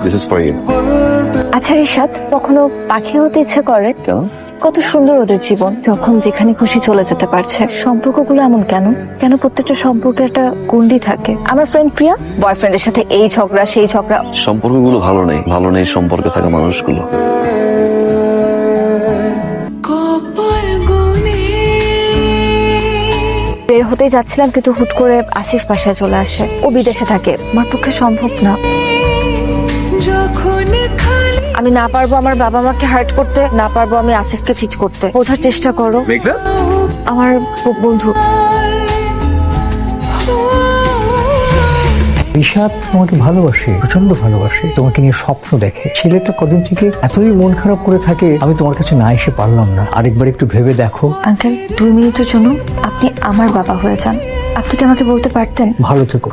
This is for you. আচ্ছা রিশাদ, কখনো পাখি হতে ইচ্ছে করে? কেন? কত সুন্দর ওদের জীবন, যখন যেখানে খুশি চলে যেতে পারছে। সম্পর্কগুলো এমন কেন? কেন প্রত্যেকটা সম্পর্কে একটা গণ্ডি থাকে? আমার ফ্রেন্ড প্রিয়া বয়ফ্রেন্ডের সাথে এই ঝগড়া সেই ঝগড়া। সম্পর্কগুলো ভালো নেই সম্পর্কে থাকা মানুষগুলো। বের হতেই যাচ্ছিলাম, কিন্তু হুট করে আসিফ বাসায় চলে আসে। ও বিদেশে থাকে, আমার পক্ষে সম্ভব না। আমি না পারবো আমার বাবা মাকে হার্ট করতে, না পারবো আমি আসিফকে চিট করতে। বোঝার চেষ্টা করো। আমার বন্ধু রিশাদ তোমাকে ভালোবাসে, প্রচন্ড ভালোবাসে, তোমাকে নিয়ে স্বপ্ন দেখে। ছেলেটা কদিন থেকে এতই মন খারাপ করে থাকে, আমি তোমার কাছে না এসে পারলাম না। আরেকবার একটু ভেবে দেখো। আঙ্কেল, 2 মিনিটের জন্য আপনি আমার বাবা হয়ে যান। আপনি কি আমাকে বলতে পারতেন? ভালো থেকো।